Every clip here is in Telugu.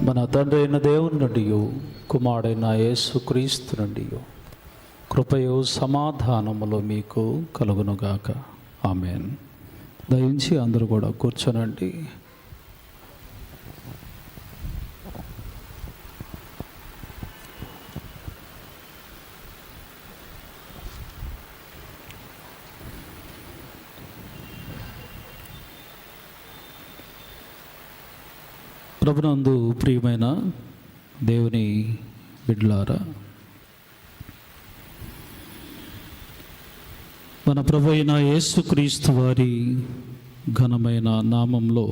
మన తండ్రి అయిన దేవుని నుండి కుమారుడైన యేసుక్రీస్తు నుండి కృపయు సమాధానములు మీకు కలుగునుగాక. ఆమేన్. దయించి అందరూ కూడా కూర్చోనండి. ప్రభునందు ప్రియమైన దేవుని బిడ్డలారా, మన ప్రభు అయిన యేసుక్రీస్తు వారి ఘనమైన నామంలో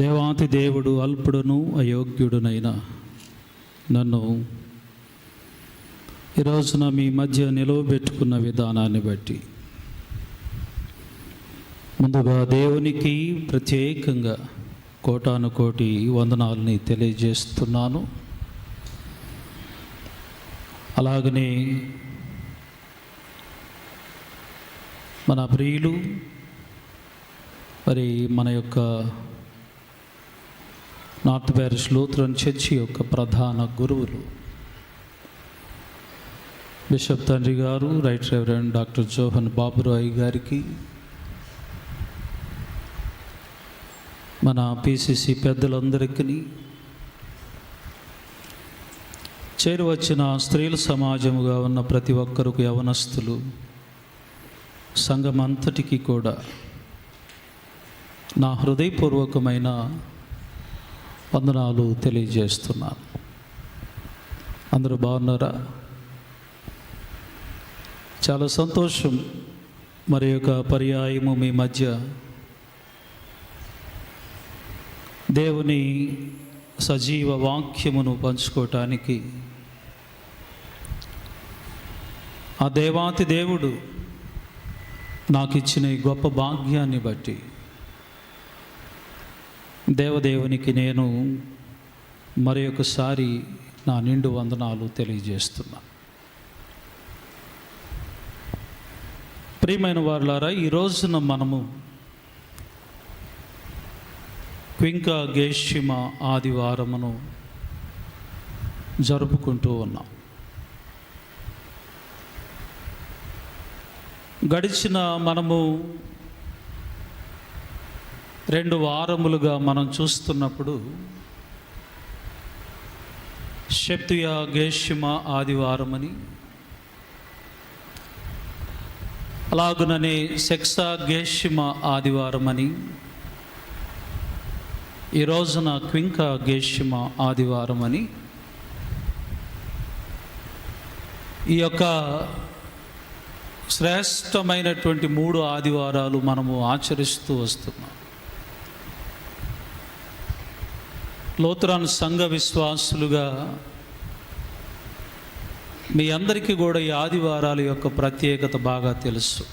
దేవాతి దేవుడు అల్పుడును అయోగ్యుడునైన నన్ను ఈ రోజున మీ మధ్య నిలవబెట్టుకున్న విధానాన్ని బట్టి ముందుగా దేవునికి ప్రత్యేకంగా కోటానుకోటి వందనాలని తెలియజేస్తున్నాను. అలాగనే మన ప్రియులు మరి మన యొక్క నార్త్ ప్యారిష్ లూథరన్ చర్చి యొక్క ప్రధాన గురువులు బిషప్ తండ్రి గారు, రైట్ రెవరెండ్ డాక్టర్ జోహన్ బాబురాయ్ గారికి, మన పిసిసి పెద్దలందరికీ, చేరువచ్చిన స్త్రీల సమాజముగా ఉన్న ప్రతి ఒక్కరికి, యవనస్తులు, సంఘం అంతటికీ కూడా నా హృదయపూర్వకమైన వందనాలు తెలియజేస్తున్నాను. అందరూ బాగున్నారా? చాలా సంతోషం. మరి యొక్క పర్యాయము మీ మధ్య దేవుని సజీవ వాక్యమును పంచుకోవటానికి ఆ దేవాతి దేవుడు నాకు ఇచ్చిన ఈ గొప్ప భాగ్యాన్ని బట్టి దేవదేవునికి నేను మరి ఒకసారి నా నిండు వందనాలు తెలియజేస్తున్నా. ప్రియమైన వారులారా, ఈ రోజున మనము క్వింకా గేషిమ ఆదివారమును జరుపుకుంటూ ఉన్నాం. గడిచిన మనము 2 వారములుగా మనం చూస్తున్నప్పుడు షెప్తుయా గేషిమ ఆదివారమని, అలాగుననే సెక్సా గేషిమ ఆదివారమని, ఈ రోజున క్వింకా గేషిమ ఆదివారం అని ఈ యొక్క శ్రేష్టమైనటువంటి 3 ఆదివారాలు మనము ఆచరిస్తూ వస్తున్నాం. లూథరన్ సంఘ విశ్వాసులుగా మీ అందరికీ కూడా ఈ ఆదివారాల యొక్క ప్రత్యేకత బాగా తెలుసు.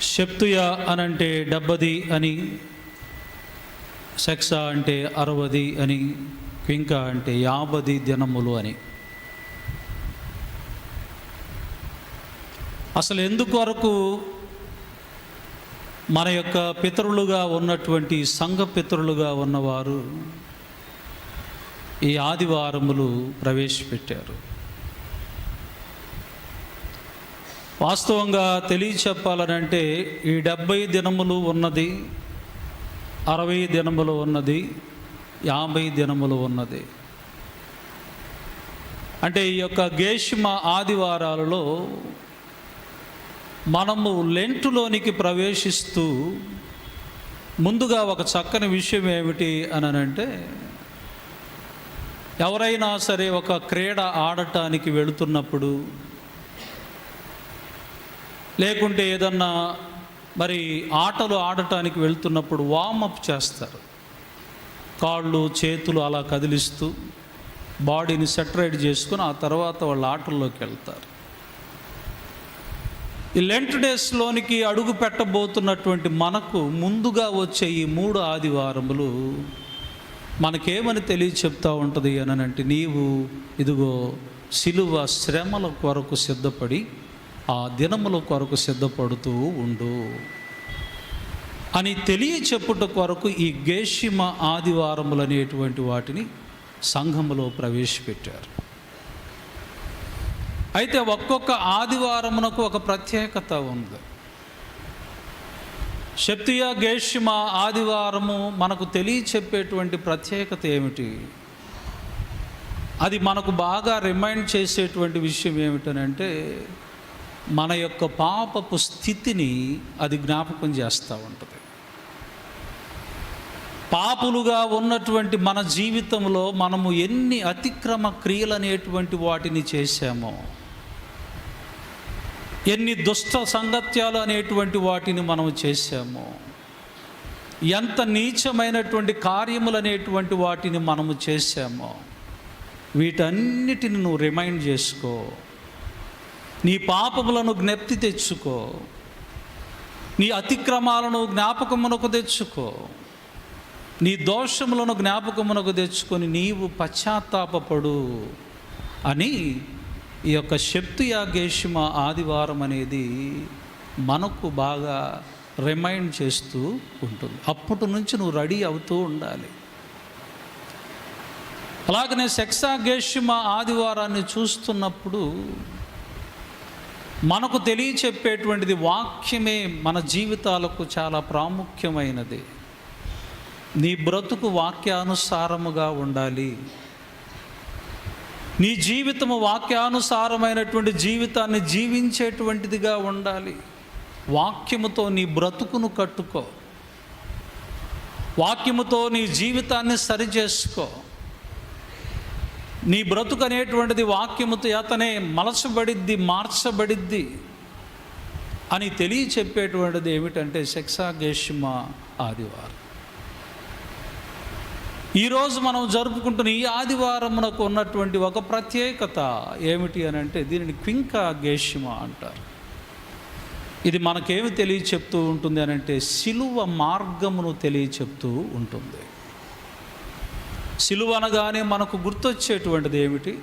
షెప్తుయా అనంటే 70 అని, సెక్సా అంటే 60 అని, క్వింకా అంటే 50 దినములు అని. అసలు ఎందుకొరకు మన యొక్క పితరులుగా ఉన్నటువంటి సంఘ పితరులుగా ఉన్నవారు ఈ ఆదివారములు ప్రవేశపెట్టారు? వాస్తవంగా తెలియచెప్పాలనంటే ఈ 70 దినములు ఉన్నది, 60 దినములు ఉన్నది, 50 దినములు ఉన్నది. అంటే ఈ యొక్క గేషిమ ఆదివారాలలో మనము లెంటులోనికి ప్రవేశిస్తూ ముందుగా ఒక చక్కని విషయం ఏమిటి అనంటే, ఎవరైనా సరే ఒక క్రీడ ఆడటానికి వెళుతున్నప్పుడు, లేకుంటే ఏదన్నా మరి ఆటలు ఆడటానికి వెళ్తున్నప్పుడు వార్మప్ చేస్తారు. కాళ్ళు చేతులు అలా కదిలిస్తూ బాడీని సెటరేట్ చేసుకుని ఆ తర్వాత వాళ్ళు ఆటల్లోకి వెళ్తారు. ఈ లెంట్ డేస్లోనికి అడుగు పెట్టబోతున్నటువంటి మనకు ముందుగా వచ్చే ఈ 3 ఆదివారములు మనకేమని తెలియచెప్తా ఉంటుంది అనంటే, నీవు ఇదిగో సిలువ శ్రమల కొరకు సిద్ధపడి ఆ దినముల కొరకు సిద్ధపడుతూ ఉండు అని తెలియచెప్పుట కొరకు ఈ గేషిమ ఆదివారములు అనేటువంటి వాటిని సంఘములో ప్రవేశపెట్టారు. అయితే ఒక్కొక్క ఆదివారమునకు ఒక ప్రత్యేకత ఉంది. షప్తియా గేషిమ ఆదివారము మనకు తెలియచెప్పేటువంటి ప్రత్యేకత ఏమిటి? అది మనకు బాగా రిమైండ్ చేసేటువంటి విషయం ఏమిటనంటే, మన యొక్క పాపపు స్థితిని అది జ్ఞాపకం చేస్తూ ఉంటుంది. పాపులుగా ఉన్నటువంటి మన జీవితంలో మనము ఎన్ని అతిక్రమ క్రియలు అనేటువంటి వాటిని చేశామో, ఎన్ని దుష్ట సంగత్యాలు అనేటువంటి వాటిని మనము చేశామో, ఎంత నీచమైనటువంటి కార్యములు అనేటువంటి వాటిని మనము చేశామో, వీటన్నిటిని నువ్వు రిమైండ్ చేసుకో. నీ పాపములను జ్ఞప్తి తెచ్చుకో, నీ అతిక్రమాలను జ్ఞాపకమునకు తెచ్చుకో, నీ దోషములను జ్ఞాపకమునకు తెచ్చుకొని నీవు పశ్చాత్తాపపడు అని ఈ యొక్క షప్తియా గేషిమ ఆదివారం అనేది మనకు బాగా రిమైండ్ చేస్తూ ఉంటుంది. అప్పటి నుంచి నువ్వు రెడీ అవుతూ ఉండాలి. అలాగనే సెక్సా గేషిమ ఆదివారాన్ని చూస్తున్నప్పుడు మనకు తెలియచెప్పేటువంటిది వాక్యమే మన జీవితాలకు చాలా ప్రాముఖ్యమైనది. నీ బ్రతుకు వాక్యానుసారముగా ఉండాలి. నీ జీవితము వాక్యానుసారమైనటువంటి జీవితాన్ని జీవించేటువంటిదిగా ఉండాలి. వాక్యముతో నీ బ్రతుకును కట్టుకో, వాక్యముతో నీ జీవితాన్ని సరిచేసుకో. నీ బ్రతుకు అనేటువంటిది వాక్యముతో అతనే మలచబడిద్ది, మార్చబడిద్ది అని తెలియచెప్పేటువంటిది ఏమిటంటే సెక్సా గేషిమ ఆదివారం. ఈరోజు మనం జరుపుకుంటున్న ఈ ఆదివారమునకు ఉన్నటువంటి ఒక ప్రత్యేకత ఏమిటి అని అంటే, దీనిని క్వింకా గేషిమ అంటారు. ఇది మనకేమి తెలియచెప్తూ ఉంటుంది అని అంటే, సిలువ మార్గమును తెలియచెప్తూ ఉంటుంది. సిలువ అనగానే మనకు గుర్తొచ్చేటువంటిది ఏమిటి?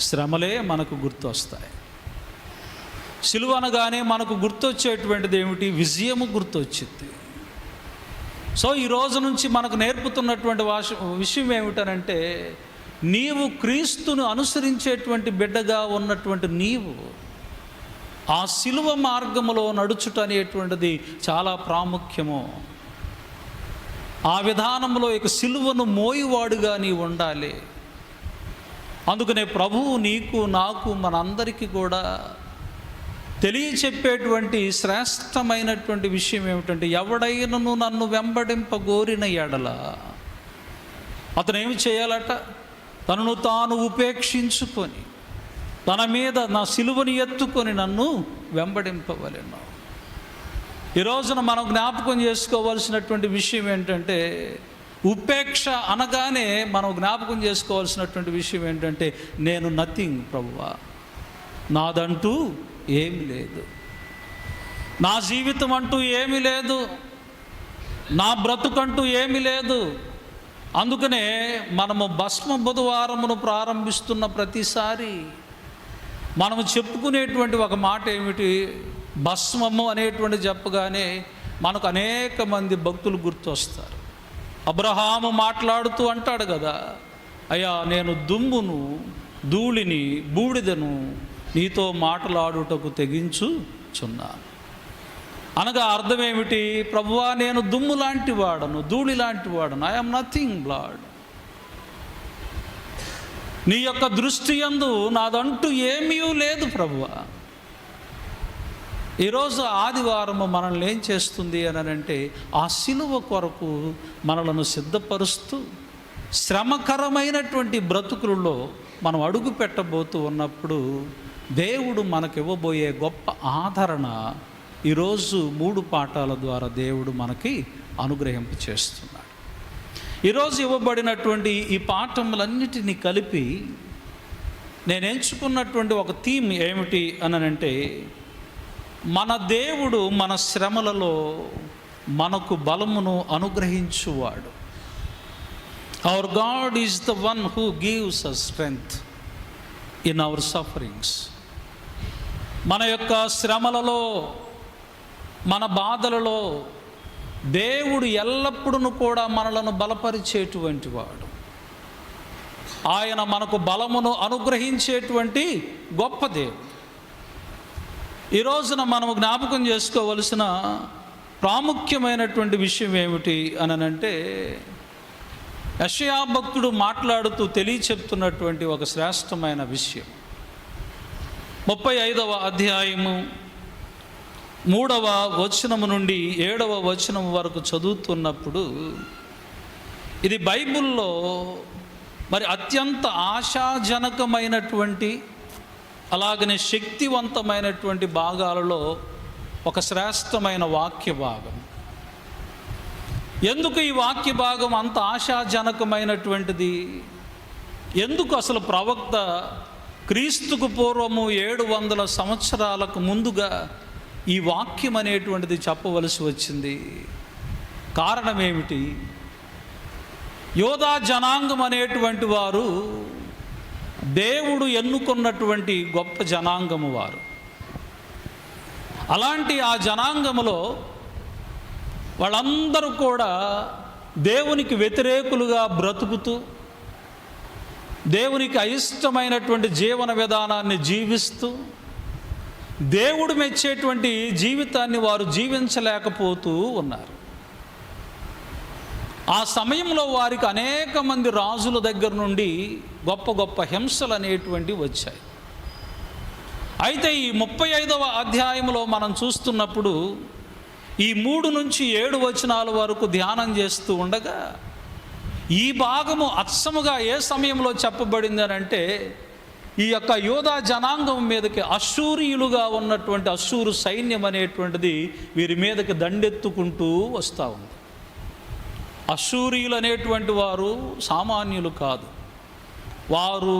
శ్రమలే మనకు గుర్తొస్తాయి. సిలువ అనగానే మనకు గుర్తొచ్చేటువంటిది ఏమిటి? విజయము గుర్తొచ్చింది. సో ఈ రోజు నుంచి మనకు నేర్పుతున్నటువంటి విషయం ఏమిటనంటే, నీవు క్రీస్తును అనుసరించేటువంటి బిడ్డగా ఉన్నటువంటి నీవు ఆ సిలువ మార్గములో నడుచుట అనేటువంటిది చాలా ప్రాముఖ్యము. ఆ విధానంలో ఇక సిలువను మోయివాడుగా నీవు ఉండాలి. అందుకనే ప్రభువు నీకు, నాకు, మనందరికీ కూడా తెలియచెప్పేటువంటి శ్రేష్టమైనటువంటి విషయం ఏమిటంటే, ఎవడైనను నన్ను వెంబడింపగోరిన ఎడల అతను ఏమి చేయాలట? తనను తాను ఉపేక్షించుకొని తన మీద నా సిలువని ఎత్తుకొని నన్ను వెంబడింపవలెను. ఈ రోజున మనం జ్ఞాపకం చేసుకోవాల్సినటువంటి విషయం ఏంటంటే, ఉపేక్ష అనగానే మనం జ్ఞాపకం చేసుకోవాల్సినటువంటి విషయం ఏంటంటే, నేను నథింగ్ ప్రభువా, నాదంటూ ఏమి లేదు, నా జీవితం అంటూ ఏమీ లేదు, నా బ్రతుకంటూ ఏమీ లేదు. అందుకనే మనము భస్మ బుధవారమును ప్రారంభిస్తున్న ప్రతిసారి మనము చెప్పుకునేటువంటి ఒక మాట ఏమిటి? భస్మము అనేటువంటి చెప్పగానే మనకు అనేక మంది భక్తులు గుర్తొస్తారు. అబ్రహాము మాట్లాడుతూ అంటాడు కదా, అయ్యా నేను దుమ్మును, ధూళిని, బూడిదను నీతో మాట్లాడుటకు తెగించుచున్నాను. అనగా అర్థం ఏమిటి? ప్రభువా, నేను దుమ్ము లాంటి వాడను, ధూళి లాంటి వాడను, ఐఎమ్ నథింగ్ లార్డ్. నీ యొక్క దృష్టి యందు నాదంటూ ఏమీ లేదు ప్రభువా. ఈరోజు ఆదివారము మనల్ని ఏం చేస్తుంది అని అంటే, ఆ సిలువ కొరకు మనలను సిద్ధపరుస్తూ శ్రమకరమైనటువంటి బ్రతుకులలో మనం అడుగు పెట్టబోతూ ఉన్నప్పుడు దేవుడు మనకు ఇవ్వబోయే గొప్ప ఆదరణ ఈరోజు 3 పాఠాల ద్వారా దేవుడు మనకి అనుగ్రహింప చేస్తున్నాడు. ఈరోజు ఇవ్వబడినటువంటి ఈ పాఠములన్నిటినీ కలిపి నేను ఎంచుకున్నటువంటి ఒక థీమ్ ఏమిటి అనంటే, మన దేవుడు మన శ్రమలలో మనకు బలమును అనుగ్రహించువాడు. Our God is the one who gives us strength in our sufferings. మన యొక్క శ్రమలలో, మన బాధలలో దేవుడు ఎల్లప్పుడూ కూడా మనలను బలపరిచేటువంటి వాడు. ఆయన మనకు బలమును అనుగ్రహించేటువంటి గొప్ప దేవుడు. ఈ రోజున మనం జ్ఞాపకం చేసుకోవలసిన ప్రాముఖ్యమైనటువంటి విషయం ఏమిటి అనంటే, యెషయా భక్తుడు మాట్లాడుతూ తెలియచెప్తున్నటువంటి ఒక శ్రేష్టమైన విషయం. 35వ అధ్యాయము 3వ వచనము నుండి 7వ వచనం వరకు చదువుతున్నప్పుడు, ఇది బైబిల్లో మరి అత్యంత ఆశాజనకమైనటువంటి అలాగనే శక్తివంతమైనటువంటి భాగాలలో ఒక శ్రేష్టమైన వాక్య భాగం. ఎందుకు ఈ వాక్య భాగం అంత ఆశాజనకమైనటువంటిది? ఎందుకు అసలు ప్రవక్త క్రీస్తుకు పూర్వము 700 సంవత్సరాలకు ముందుగా ఈ వాక్యం అనేటువంటిది చెప్పవలసి వచ్చింది? కారణం ఏమిటి? యోధా జనాంగం అనేటువంటి వారు దేవుడు ఎన్నుకున్నటువంటి గొప్ప జనాంగము వారు. అలాంటి ఆ జనాంగములో వాళ్ళందరూ కూడా దేవునికి వ్యతిరేకులుగా బ్రతుకుతూ, దేవునికి అయిష్టమైనటువంటి జీవన విధానాన్ని జీవిస్తూ, దేవుడు మెచ్చేటువంటి జీవితాన్ని వారు జీవించలేకపోతూ ఉన్నారు. ఆ సమయంలో వారికి అనేక మంది రాజుల దగ్గర నుండి గొప్ప గొప్ప హింసలు అనేటువంటివి వచ్చాయి. అయితే ఈ 35వ అధ్యాయంలో మనం చూస్తున్నప్పుడు ఈ 3 నుంచి 7 వచనాల వరకు ధ్యానం చేస్తూ ఉండగా, ఈ భాగము అచ్చముగా ఏ సమయంలో చెప్పబడింది అని అంటే, ఈ యొక్క యోధా జనాంగం మీదకి అశ్షూరీయులుగా ఉన్నటువంటి అశ్షూరు సైన్యం అనేటువంటిది వీరి మీదకి దండెత్తుకుంటూ వస్తూ ఉంది. అశ్షూరీయులు అనేటువంటి వారు సామాన్యులు కాదు. వారు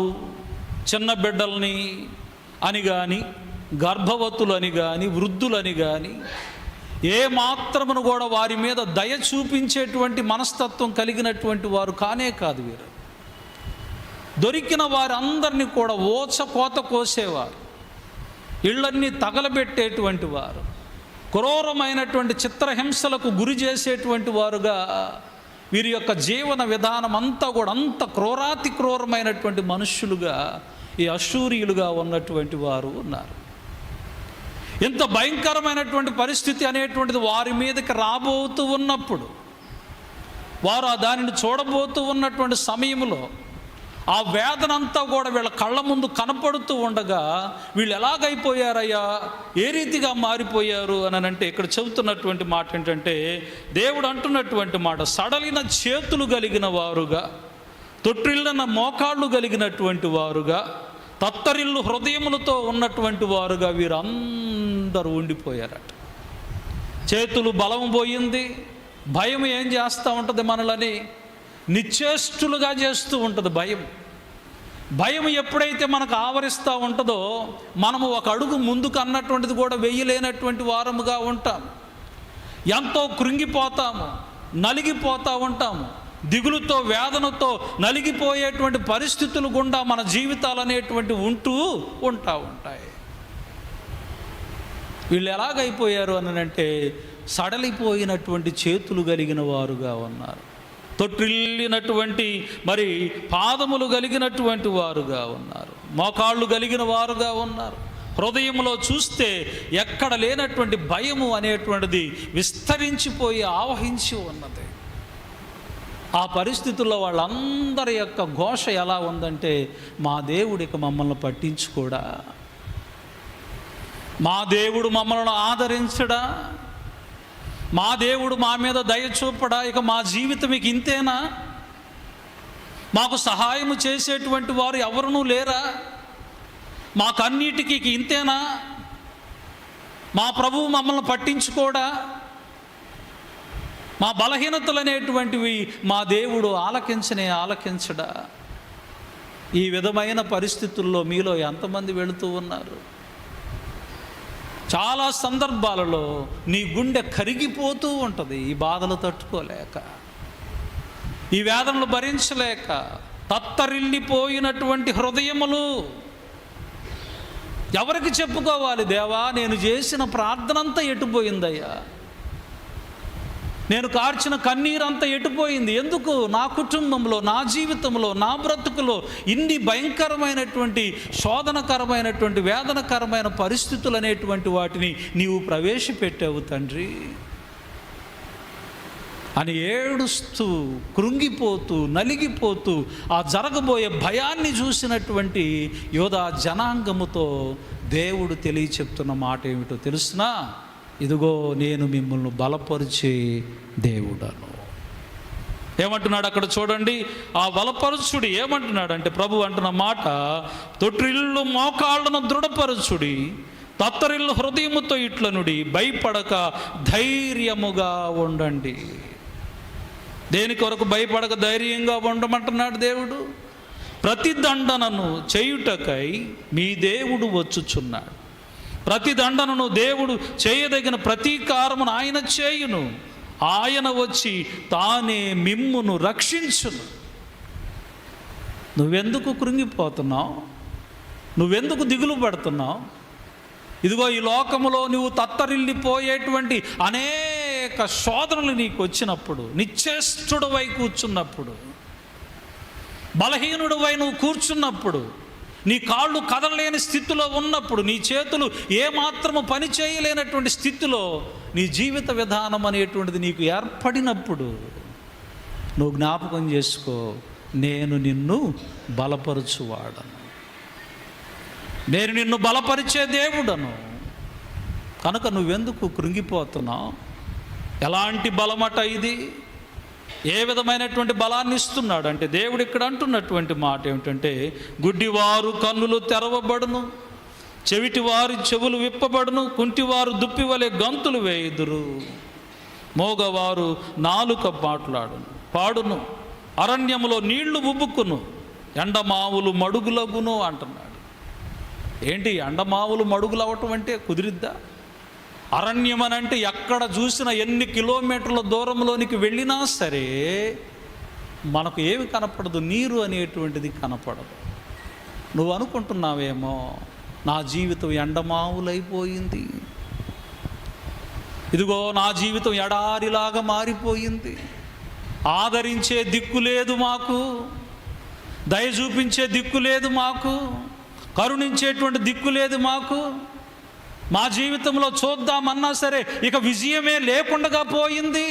చిన్న బిడ్డల్ని అని కానీ, గర్భవతులని కానీ, వృద్ధులని కానీ ఏ మాత్రమును కూడా వారి మీద దయ చూపించేటువంటి మనస్తత్వం కలిగినటువంటి వారు కానే కాదు. వీరు దొరికిన వారందరినీ కూడా కోత కోసేవారు, ఇళ్ళన్నీ తగలబెట్టేటువంటి వారు, క్రూరమైనటువంటి చిత్రహింసలకు గురి చేసేటువంటి వారుగా వీరి యొక్క జీవన విధానం అంతా కూడా అంత క్రూరాతి క్రూరమైనటువంటి మనుష్యులుగా ఈ అశ్షూరీయులుగా ఉన్నటువంటి వారు ఉన్నారు. ఇంత భయంకరమైనటువంటి పరిస్థితి అనేటువంటిది వారి మీదకి రాబోతూ ఉన్నప్పుడు, వారు దానిని చూడబోతూ ఉన్నటువంటి సమయంలో ఆ వేదనంతా కూడా వీళ్ళ కళ్ళ ముందు కనపడుతూ ఉండగా వీళ్ళు ఎలాగైపోయారయ్యా, ఏ రీతిగా మారిపోయారు అని అంటే, ఇక్కడ చెబుతున్నటువంటి మాట ఏంటంటే, దేవుడు అంటున్నటువంటి మాట, సడలిన చేతులు కలిగిన వారుగా, తొట్టిల్లిన మోకాళ్ళు కలిగినటువంటి వారుగా, తత్తరిల్లు హృదయములతో ఉన్నటువంటి వారుగా వీరందరూ ఉండిపోయారట. చేతులు బలం పోయింది. భయం ఏం చేస్తూ ఉంటుంది? మనలని నిశ్చేష్టులుగా చేస్తూ ఉంటుంది భయం ఎప్పుడైతే మనకు ఆవరిస్తూ ఉంటుందో, మనము ఒక అడుగు ముందుకు అన్నటువంటిది కూడా వెయ్యలేనటువంటి వారముగా ఉంటాం. ఎంతో కృంగిపోతాము, నలిగిపోతూ ఉంటాము. దిగులుతో, వేదనతో నలిగిపోయేటువంటి పరిస్థితులు గుండా మన జీవితాలు అనేటువంటి ఉంటాయి. వీళ్ళు ఎలాగైపోయారు అని అంటే, సడలిపోయినటువంటి చేతులు కలిగిన వారుగా ఉన్నారు. తొట్టిల్లినటువంటి మరి పాదములు కలిగినటువంటి వారుగా ఉన్నారు. మోకాళ్ళు కలిగిన వారుగా ఉన్నారు. హృదయంలో చూస్తే ఎక్కడ లేనటువంటి భయము అనేటువంటిది విస్తరించిపోయి ఆవహించి ఉన్నది. ఆ పరిస్థితుల్లో వాళ్ళందరి యొక్క ఘోష ఎలా ఉందంటే, మా దేవుడికి మమ్మల్ని పట్టించుకోడా, మా దేవుడు మమ్మల్ని ఆదరించడా, మా దేవుడు మా మీద దయ చూపడా, ఇక మా జీవితం ఇక ఇంతేనా, మాకు సహాయము చేసేటువంటి వారు ఎవరునూ లేరా, మాకన్నిటికీ ఇక ఇంతేనా, మా ప్రభువు మమ్మల్ని పట్టించుకోడా, మా బలహీనతలు అనేటువంటివి మా దేవుడు ఆలకించడా. ఈ విధమైన పరిస్థితుల్లో మీలో ఎంతమంది వెళుతూ ఉన్నారు? చాలా సందర్భాలలో నీ గుండె కరిగిపోతూ ఉంటుంది, ఈ బాధలు తట్టుకోలేక, ఈ వేదనలు భరించలేక. తత్తరిల్లిపోయినటువంటి హృదయములు, ఎవరికి చెప్పుకోవాలి? దేవా, నేను చేసిన ప్రార్థనంతా ఎటుపోయిందయ్యా, నేను కార్చిన కన్నీరంతా ఎటుపోయింది. ఎందుకు? నా కుటుంబంలో, నా జీవితంలో, నా బ్రతుకులో ఇన్ని భయంకరమైనటువంటి, శోధనకరమైనటువంటి, వేదనకరమైన పరిస్థితులు అనేటువంటి వాటిని నీవు ప్రవేశపెట్టావు తండ్రి అని ఏడుస్తూ, కృంగిపోతూ, నలిగిపోతూ ఆ జరగబోయే భయాన్ని చూసినటువంటి యోధా జనాంగముతో దేవుడు తెలియచెప్తున్న మాట ఏమిటో తెలుసునా? ఇదిగో నేను మిమ్మల్ని బలపరిచే దేవుడను. ఏమంటున్నాడు అక్కడ చూడండి. ఆ బలపరచుడి ఏమంటున్నాడు అంటే, ప్రభు అంటున్న మాట, తొట్టిల్లు మోకాళ్ళను దృఢపరచుడి, తత్తరిల్లు హృదయముతో ఇట్లనుడి, భయపడక ధైర్యముగా ఉండండి. దేని కొరకు భయపడక ధైర్యంగా ఉండమంటున్నాడు దేవుడు? ప్రతి దండనను చేయుటకై మీ దేవుడు వచ్చుచున్నాడు. ప్రతి దండనను దేవుడు చేయదగిన ప్రతీకారమును ఆయన చేయును. ఆయన వచ్చి తానే మిమ్మును రక్షించును. నువ్వెందుకు కృంగిపోతున్నావు? నువ్వెందుకు దిగులు పడుతున్నావు? ఇదిగో ఈ లోకములో నువ్వు తత్తరిల్లిపోయేటువంటి అనేక శోధనలు నీకు వచ్చినప్పుడు, నిశ్చేష్టుడవై కూర్చున్నప్పుడు, బలహీనుడివై నువ్వు కూర్చున్నప్పుడు, నీ కాళ్ళు కదలలేని స్థితిలో ఉన్నప్పుడు, నీ చేతులు ఏమాత్రము పని చేయలేనటువంటి స్థితిలో నీ జీవిత విధానం అనేటువంటిది నీకు ఏర్పడినప్పుడు నువ్వు జ్ఞాపకం చేసుకో, నేను నిన్ను బలపరచువాడను, నేను నిన్ను బలపరిచే దేవుడను. కనుక నువ్వెందుకు కృంగిపోతున్నావు? ఎలాంటి బలమట ఇది? ఏ విధమైనటువంటి బలాన్ని ఇస్తున్నాడు అంటే, దేవుడు ఇక్కడ అంటున్నటువంటి మాట ఏమిటంటే, గుడ్డివారు కన్నులు తెరవబడును, చెవిటివారి చెవులు విప్పబడును, కుంటివారు దుప్పివలే గంతులు వేయుదురు, మోగవారు నాలుక పాడును, అరణ్యములో నీళ్లు ఉబ్బుకును, ఎండమావులు మడుగులగును అంటున్నాడు. ఏంటి ఎండమావులు మడుగులు అవ్వటం అంటే? కుదిరిద్దా? అరణ్యం అని అంటే ఎక్కడ చూసినా, ఎన్ని కిలోమీటర్ల దూరంలోనికి వెళ్ళినా సరే మనకు ఏమి కనపడదు? నీరు అనేటువంటిది కనపడదు. నువ్వు అనుకుంటున్నావేమో, నా జీవితం ఎండమావులైపోయింది, ఇదిగో నా జీవితం ఎడారిలాగా మారిపోయింది, ఆదరించే దిక్కు లేదు మాకు, దయ చూపించే దిక్కు లేదు మాకు, కరుణించేటువంటి దిక్కు లేదు మాకు, మా జీవితంలో చూద్దామన్నా సరే ఇక విజయమే లేకుండా పోయింది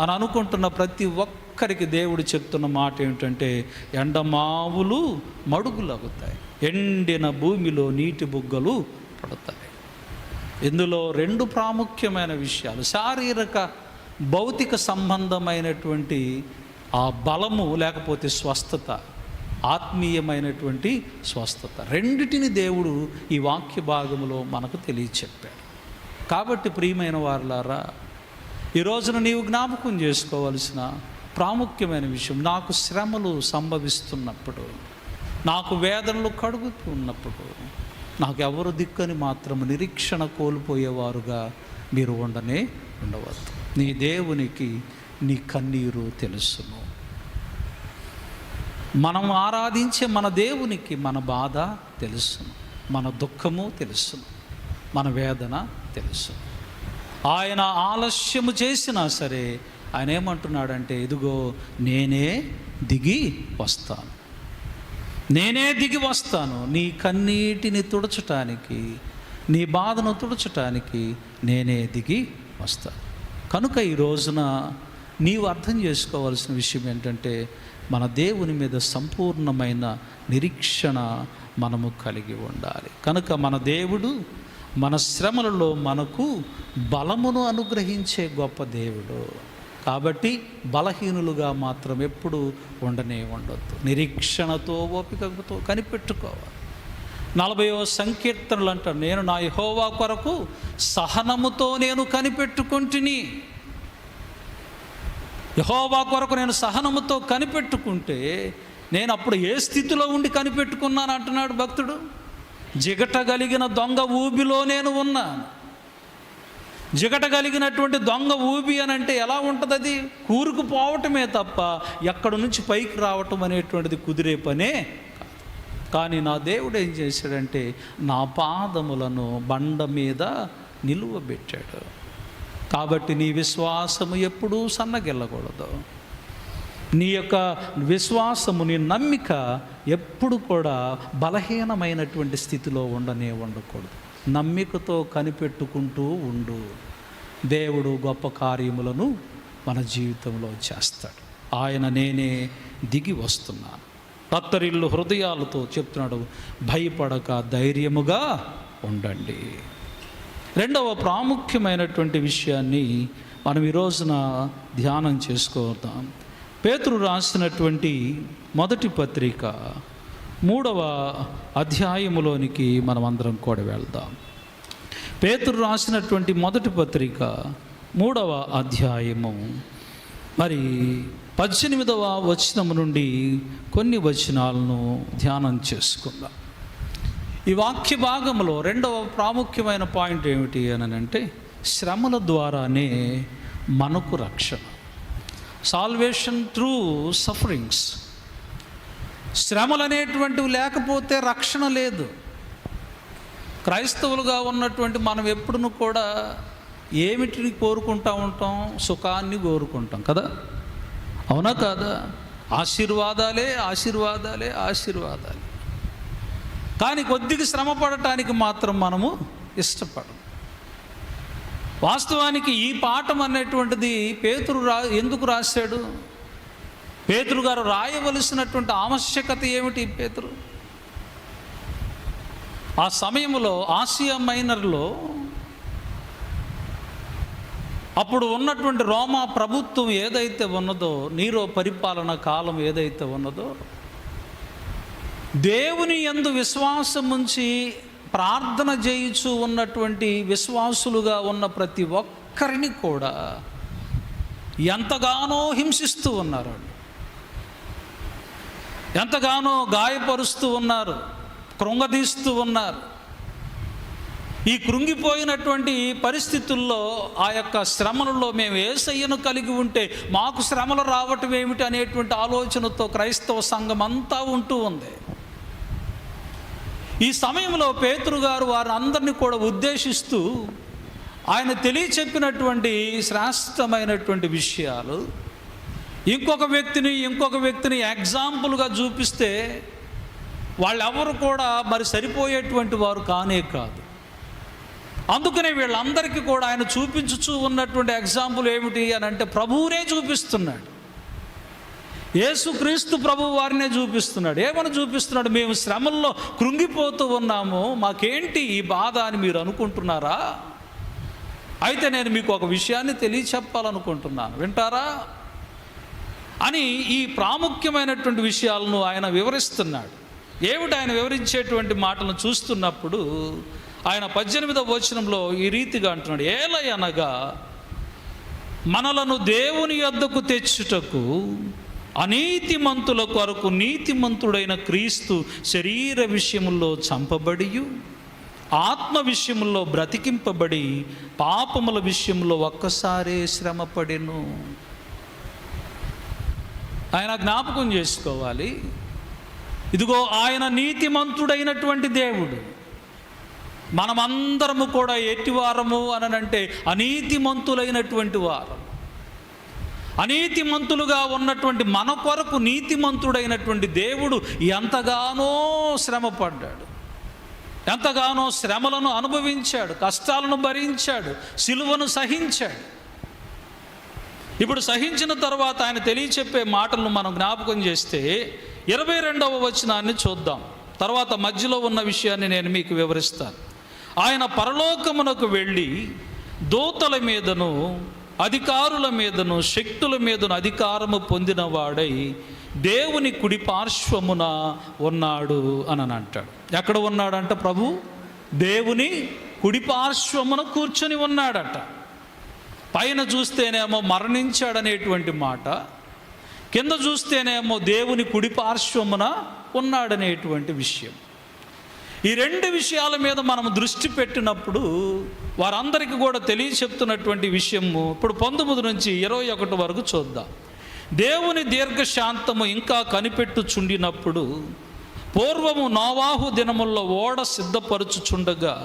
అని అనుకుంటున్న ప్రతి ఒక్కరికి దేవుడు చెప్తున్న మాట ఏమిటంటే, ఎండమావులు మడుగులవుతాయి, ఎండిన భూమిలో నీటి బుగ్గలు పడతాయి. ఇందులో రెండు ప్రాముఖ్యమైన విషయాలు, శారీరక భౌతిక సంబంధమైనటువంటి ఆ బలము లేకపోతే స్వస్థత, ఆత్మీయమైనటువంటి స్వస్థత, రెండిటిని దేవుడు ఈ వాక్య భాగములో మనకు తెలియచెప్పాడు. కాబట్టి ప్రియమైన వారులారా, ఈ రోజున నీవు జ్ఞాపకం చేసుకోవలసిన ప్రాముఖ్యమైన విషయం, నాకు శ్రమలు సంభవిస్తున్నప్పుడు, నాకు వేదనలు కడుగుతున్నప్పుడు, నాకు ఎవరు దిక్కని మాత్రం నిరీక్షణ కోల్పోయేవారుగా మీరు ఉండవద్దు. నీ దేవునికి నీ కన్నీరు తెలుసును. మనం ఆరాధించే మన దేవునికి మన బాధ తెలుసును, మన దుఃఖము తెలుసును, మన వేదన తెలుసును. ఆయన ఆలస్యము చేసినా సరే ఆయన ఏమంటున్నాడంటే, ఇదిగో నేనే దిగి వస్తాను, నేనే దిగి వస్తాను, నీ కన్నీటిని తుడచటానికి, నీ బాధను తుడచటానికి నేనే దిగి వస్తాను. కనుక ఈ రోజున నీవు అర్థం చేసుకోవాల్సిన విషయం ఏంటంటే, మన దేవుని మీద సంపూర్ణమైన నిరీక్షణ మనము కలిగి ఉండాలి. కనుక మన దేవుడు మన శ్రమలలో మనకు బలమును అనుగ్రహించే గొప్ప దేవుడు. కాబట్టి బలహీనులుగా మాత్రం ఎప్పుడు ఉండొద్దు. నిరీక్షణతో, ఓపికతో కనిపెట్టుకోవాలి. 40వ సంకీర్తనలు అంటారు, నేను నా యెహోవా కొరకు సహనముతో నేను కనిపెట్టుకుంటుని. యెహోవా కొరకు నేను సహనముతో కనిపెట్టుకుంటే నేను అప్పుడు ఏ స్థితిలో ఉండి కనిపెట్టుకున్నాను అంటున్నాడు భక్తుడు. జిగటగలిగిన దొంగ ఊబిలో నేను ఉన్నాను. జిగటగలిగినటువంటి దొంగ ఊబి అని అంటే ఎలా ఉంటుంది? అది కూరుకుపోవటమే తప్ప ఎక్కడి నుంచి పైకి రావటం అనేటువంటిది కుదిరే పనే కాదు. కానీ నా దేవుడు ఏం చేశాడంటే నా పాదములను బండ మీద నిలువబెట్టాడు. కాబట్టి నీ విశ్వాసము ఎప్పుడూ సన్నగిల్లకూడదు. నీ యొక్క విశ్వాసము, నీ నమ్మిక ఎప్పుడు కూడా బలహీనమైనటువంటి స్థితిలో ఉండకూడదు. నమ్మికతో కనిపెట్టుకుంటూ ఉండు. దేవుడు గొప్ప కార్యములను మన జీవితంలో చేస్తాడు. ఆయన నేనే దిగి వస్తున్నాను. తత్తరిల్లు హృదయాలతో చెప్తున్నాడు, భయపడక ధైర్యముగా ఉండండి. రెండవ ప్రాముఖ్యమైనటువంటి విషయాన్ని మనం ఈ రోజున ధ్యానం చేసుకోవద్దాం. పేతురు రాసినటువంటి మొదటి పత్రిక 3వ అధ్యాయములోనికి మనం అందరం కూడా వెళ్దాం. పేతురు రాసినటువంటి మొదటి పత్రిక 3వ అధ్యాయము మరి 18వ వచనం నుండి కొన్ని వచనాలను ధ్యానం చేసుకుందాం. ఈ వాక్య భాగంలో రెండవ ప్రాముఖ్యమైన పాయింట్ ఏమిటి అని అంటే, శ్రమల ద్వారానే మనకు రక్షణ. Salvation through sufferings. శ్రమలు అనేటువంటివి లేకపోతే రక్షణ లేదు. క్రైస్తవులుగా ఉన్నటువంటి మనం ఎప్పుడును కూడా ఏమిటిని కోరుకుంటూ ఉంటాం? సుఖాన్ని కోరుకుంటాం కదా, అవునా కాదా? ఆశీర్వాదాలే ఆశీర్వాదాలే ఆశీర్వాదాలే. కానీ కొద్దిగా శ్రమ పడటానికి మాత్రం మనము ఇష్టపడం. వాస్తవానికి ఈ పాఠం అనేటువంటిది పేతురు ఎందుకు రాశాడు? పేతురు గారు రాయవలసినటువంటి ఆవశ్యకత ఏమిటి? పేతురు ఆ సమయంలో ఆసియా మైనర్లో అప్పుడు ఉన్నటువంటి రోమా ప్రభుత్వం ఏదైతే ఉన్నదో, నీరో పరిపాలన కాలం ఏదైతే ఉన్నదో, దేవుని యందు విశ్వాసం ఉంచి ప్రార్థన చేయుచు ఉన్నటువంటి విశ్వాసులుగా ఉన్న ప్రతి ఒక్కరిని కూడా ఎంతగానో హింసిస్తూ ఉన్నారు, ఎంతగానో గాయపరుస్తూ ఉన్నారు, కృంగదీస్తూ ఉన్నారు. ఈ కృంగిపోయినటువంటి పరిస్థితుల్లో, ఆ యొక్క శ్రమలలో మేము యేసయ్యను కలిగి ఉంటే మాకు శ్రమలు రావటం ఏమిటి అనేటువంటి ఆలోచనతో క్రైస్తవ సంఘం అంతా ఉంటూ ఉంది. ఈ సమయంలో పేతురు గారు వారందరినీ కూడా ఉద్దేశిస్తూ ఆయన తెలియచెప్పినటువంటి శ్రేష్టమైనటువంటి విషయాలు ఇంకొక వ్యక్తిని ఎగ్జాంపుల్గా చూపిస్తే వాళ్ళెవరు కూడా మరి సరిపోయేటువంటి వారు కానే కాదు. అందుకనే వీళ్ళందరికీ కూడా ఆయన చూపించుచూ ఉన్నటువంటి ఎగ్జాంపుల్ ఏమిటి అని అంటే, ప్రభువునే చూపిస్తున్నాడు. యేసుక్రీస్తు ప్రభు వారినే చూపిస్తున్నాడు. ఏమని చూపిస్తున్నాడు? మేము శ్రమల్లో కృంగిపోతూ ఉన్నాము, మాకేంటి ఈ బాధ అని మీరు అనుకుంటున్నారా? అయితే నేను మీకు ఒక విషయాన్ని తెలియచెప్పాలనుకుంటున్నాను, వింటారా అని ఈ ప్రాముఖ్యమైనటువంటి విషయాలను ఆయన వివరిస్తున్నాడు. ఏమిటి ఆయన వివరించేటువంటి మాటలను చూస్తున్నప్పుడు ఆయన 18వ వచనంలో ఈ రీతిగా అంటున్నాడు, ఏలయనగా మనలను దేవుని యొద్దకు తెచ్చుటకు అనీతిమంతుల కొరకు నీతిమంతుడైన క్రీస్తు శరీర విషయముల్లో చంపబడి, ఆత్మ విషయముల్లో బ్రతికింపబడి, పాపముల విషయంలో ఒక్కసారే శ్రమపడెను. ఆయన జ్ఞాపకం చేసుకోవాలి, ఇదిగో ఆయన నీతిమంతుడైనటువంటి దేవుడు. మనమందరము కూడా ఎట్టివారము అనంటే అనీతిమంతులైనటువంటి వారం. అనీతిమంతులుగా ఉన్నటువంటి మన కొరకు నీతిమంతుడైనటువంటి దేవుడు ఎంతగానో శ్రమపడ్డాడు, ఎంతగానో శ్రమలను అనుభవించాడు, కష్టాలను భరించాడు, సిలువను సహించాడు. ఇప్పుడు సహించిన తర్వాత ఆయన తెలియచెప్పే మాటలను మనం జ్ఞాపకం చేస్తే 22వ వచనాన్ని చూద్దాం. తర్వాత మధ్యలో ఉన్న విషయాన్ని నేను మీకు వివరిస్తాను. ఆయన పరలోకమునకు వెళ్ళి దూతల మీదను అధికారుల మీదను శక్తుల మీదను అధికారము పొందిన వాడై దేవుని కుడి పార్శ్వమున ఉన్నాడు అని అంటాడు. ఎక్కడ ఉన్నాడంట? ప్రభు దేవుని కుడి పార్శ్వమున కూర్చొని ఉన్నాడట. పైన చూస్తేనేమో మరణించాడనేటువంటి మాట, కింద చూస్తేనేమో దేవుని కుడి పార్శ్వమున ఉన్నాడనేటువంటి విషయం. ఈ రెండు విషయాల మీద మనం దృష్టి పెట్టినప్పుడు వారందరికీ కూడా తెలియచెప్తున్నటువంటి విషయము ఇప్పుడు 19 నుంచి 21 వరకు చూద్దాం. దేవుని దీర్ఘశాంతము ఇంకా కనిపెట్టుచుండినప్పుడు పూర్వము నోవాహు దినముల్లో ఓడ సిద్ధపరచుచుండగా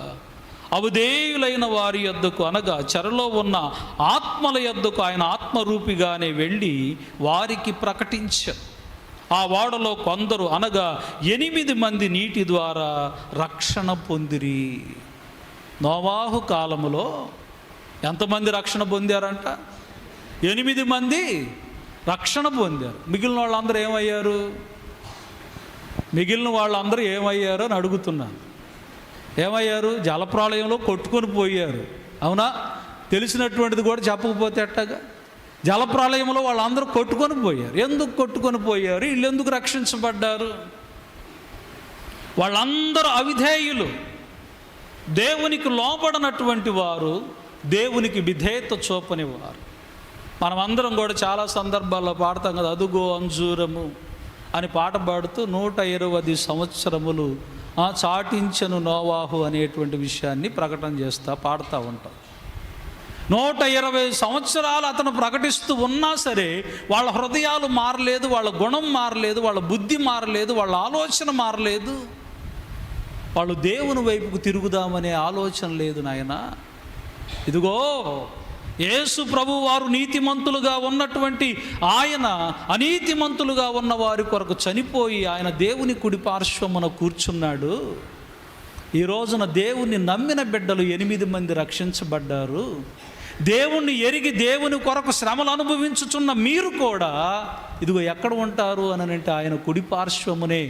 అవిధేయులైన వారి యొద్దకు అనగా చెరలో ఉన్న ఆత్మల యొద్దకు ఆయన ఆత్మరూపిగానే వెళ్ళి వారికి ప్రకటించారు. ఆ ఓడలో కొందరు అనగా 8 మంది నీటి ద్వారా రక్షణ పొందిరి. నోవాహు కాలములో ఎంతమంది రక్షణ పొందారంట? 8 మంది రక్షణ పొందారు. మిగిలిన వాళ్ళందరూ ఏమయ్యారు అని అడుగుతున్నాను. ఏమయ్యారు? జలప్రళయంలో కొట్టుకొని పోయారు. అవునా? తెలిసినటువంటిది కూడా చెప్పకపోతే ఎట్టగా? జలప్రళయంలో వాళ్ళందరూ కొట్టుకొని పోయారు. ఎందుకు కొట్టుకొని పోయారు? వీళ్ళు ఎందుకు రక్షించబడ్డారు? వాళ్ళందరూ అవిధేయులు, దేవునికి లోబడనటువంటి వారు, దేవునికి విధేయత చూపని వారు. మనమందరం కూడా చాలా సందర్భాల్లో పాడతాం కదా, అదుగో అంజూరము అని పాట పాడుతూ 120 సంవత్సరములు చాటించను నోవాహు అనేటువంటి విషయాన్ని ప్రకటన చేస్తూ పాడుతూ ఉంటాం. 120 సంవత్సరాలు అతను ప్రకటిస్తూ ఉన్నా సరే వాళ్ళ హృదయాలు మారలేదు, వాళ్ళ గుణం మారలేదు, వాళ్ళ బుద్ధి మారలేదు, వాళ్ళ ఆలోచన మారలేదు. వాళ్ళు దేవుని వైపుకు తిరుగుదామనే ఆలోచన లేదు నాయన. ఇదిగో యేసు ప్రభు వారు నీతిమంతులుగా ఉన్నటువంటి ఆయన అనీతిమంతులుగా ఉన్న వారి కొరకు చనిపోయి ఆయన దేవుని కుడి పార్శ్వమున కూర్చున్నాడు. ఈ రోజున దేవుణ్ణి నమ్మిన బిడ్డలు 8 మంది రక్షించబడ్డారు. దేవుణ్ణి ఎరిగి దేవుని కొరకు శ్రమలు అనుభవించుచున్న మీరు కూడా ఇదిగో ఎక్కడ ఉంటారు అని అంటే ఆయన కుడి పార్శ్వమునే.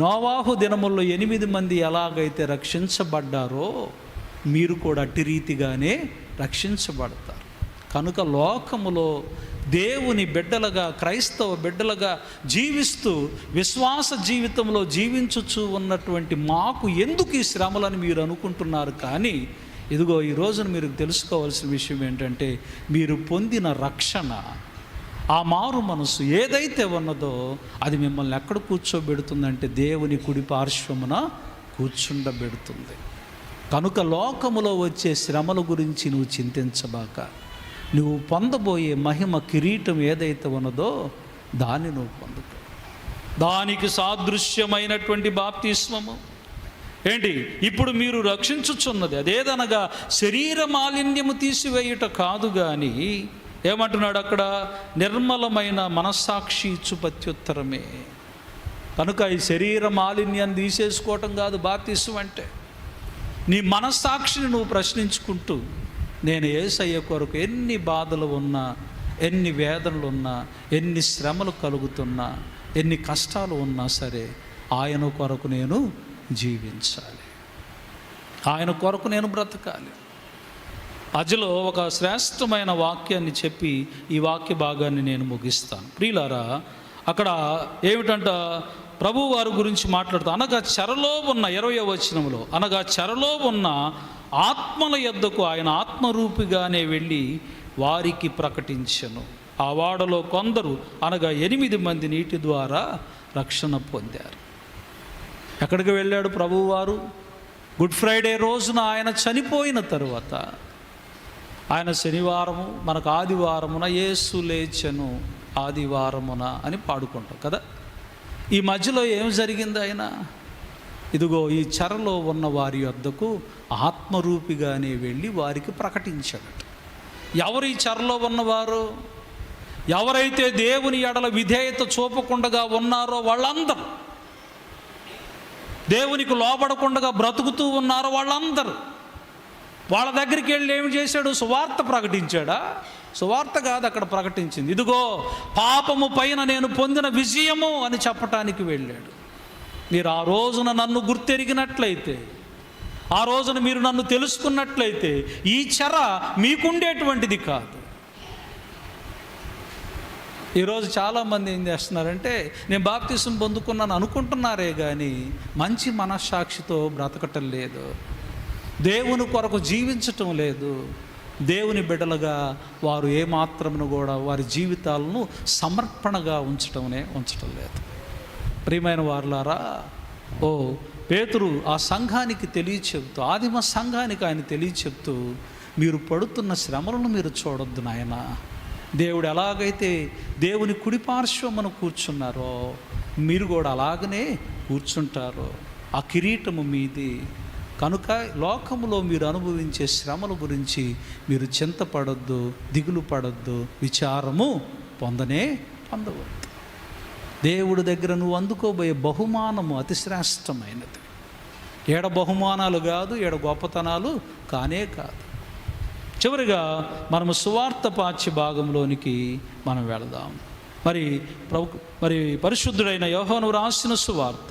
నోవాహు దినముల్లో 8 మంది ఎలాగైతే రక్షించబడ్డారో మీరు కూడా అట్టి రీతిగానే రక్షించబడతారు. కనుక లోకములో దేవుని బిడ్డలుగా, క్రైస్తవ బిడ్డలుగా జీవిస్తూ విశ్వాస జీవితంలో జీవించుచూ ఉన్నటువంటి మాకు ఎందుకు ఈ శ్రమలని మీరు అనుకుంటున్నారు. కానీ ఇదిగో ఈ రోజున మీరు తెలుసుకోవాల్సిన విషయం ఏంటంటే మీరు పొందిన రక్షణ, ఆ మారు మనసు ఏదైతే ఉన్నదో అది మిమ్మల్ని ఎక్కడ కూర్చోబెడుతుందంటే దేవుని కుడి పార్శ్వమున కూర్చుండబెడుతుంది. కనుక లోకములో వచ్చే శ్రమల గురించి నువ్వు చింతించబాక, నువ్వు పొందబోయే మహిమ కిరీటం ఏదైతే ఉన్నదో దాన్ని నువ్వు పొందుకో. దానికి సాదృశ్యమైనటువంటి బాప్తిస్మము ఏంటి? ఇప్పుడు మీరు రక్షించుచున్నది అదేదనగా శరీర మాలిన్యము తీసివేయుట కాదు కానీ ఏమంటున్నాడు అక్కడ? నిర్మలమైన మనస్సాక్షి ఇచ్చు ప్రత్యుత్తరమే. కనుక ఈ శరీర మాలిన్యాన్ని తీసేసుకోవటం కాదు బాప్తిస్మం అంటే. నీ మనస్సాక్షిని నువ్వు ప్రశ్నించుకుంటూ, నేను యేసయ్య కొరకు ఎన్ని బాధలు ఉన్నా, ఎన్ని వేదనలు ఉన్నా, ఎన్ని శ్రమలు కలుగుతున్నా, ఎన్ని కష్టాలు ఉన్నా సరే ఆయన కొరకు నేను జీవించాలి, ఆయన కొరకు నేను బ్రతకాలి. అజలో ఒక శ్రేష్టమైన వాక్యాన్ని చెప్పి ఈ వాక్య భాగాన్ని నేను ముగిస్తాను. ప్రియులారా, అక్కడ ఏమిటంట ప్రభు వారి గురించి మాట్లాడుతూ అనగా చెరలో ఉన్న 20వ వచనంలో అనగా చెరలో ఉన్న ఆత్మల యొద్దకు ఆయన ఆత్మరూపిగానే వెళ్ళి వారికి ప్రకటించెను. ఆ వాడలో కొందరు అనగా 8 మంది నీటి ద్వారా రక్షణ పొందారు. ఎక్కడికి వెళ్ళాడు ప్రభువారు? గుడ్ ఫ్రైడే రోజున ఆయన చనిపోయిన తరువాత, ఆయన శనివారము మనకు ఆదివారమున యేసు లేచెను ఆదివారమున అని పాడుకుంటాం కదా. ఈ మధ్యలో ఏం జరిగింది? ఆయన ఇదిగో ఈ చెరలో ఉన్న వారి వద్దకు ఆత్మరూపిగానే వెళ్ళి వారికి ప్రకటించాడట. ఎవరు ఈ చెరలో ఉన్నవారు? ఎవరైతే దేవుని ఎడల విధేయత చూపకుండా ఉన్నారో వాళ్ళందరూ, దేవునికి లోబడకుండా బ్రతుకుతూ ఉన్నారో వాళ్ళందరూ, వాళ్ళ దగ్గరికి వెళ్ళి ఏమి చేశాడు? సువార్త ప్రకటించాడా? సువార్త కాదు అక్కడ ప్రకటించింది. ఇదిగో పాపము పైన నేను పొందిన విజయము అని చెప్పటానికి వెళ్ళాడు. మీరు ఆ రోజున నన్ను గుర్తెరిగినట్లయితే, ఆ రోజున మీరు నన్ను తెలుసుకున్నట్లయితే ఈ చెర మీకుండేటువంటిది కాదు. ఈరోజు చాలామంది ఏం చేస్తున్నారంటే నేను బాప్తిసం పొందుకున్నాను అనుకుంటున్నారే కానీ మంచి మనస్సాక్షితో బ్రతకటం లేదు, దేవుని కొరకు జీవించటం లేదు. దేవుని బిడ్డలుగా వారు ఏమాత్రమును కూడా వారి జీవితాలను సమర్పణగా ఉంచటం లేదు. ప్రియమైన వారులారా, ఓ పేతురు ఆ సంఘానికి తెలియచెప్తూ, ఆదిమ సంఘానికి ఆయన తెలియచెప్తూ, మీరు పడుతున్న శ్రమలను మీరు చూడొద్దు నాయన. దేవుడు ఎలాగైతే దేవుని కుడి పార్శ్వమున కూర్చున్నారో మీరు కూడా అలాగనే కూర్చుంటారో ఆ కిరీటము మీది. కనుక లోకములో మీరు అనుభవించే శ్రమల గురించి మీరు చింతపడొద్దు, దిగులు పడొద్దు, విచారము పొందవద్దు. దేవుడి దగ్గర నువ్వు అందుకోబోయే బహుమానము అతి శ్రేష్టమైనది. ఏడ బహుమానాలు కాదు, ఏడ గొప్పతనాలు కానే కాదు. చివరిగా మనము సువార్త పాఠ్య భాగంలోనికి మనం వెళదాం. మరి పరిశుద్ధుడైన యోహాను రాసిన సువార్త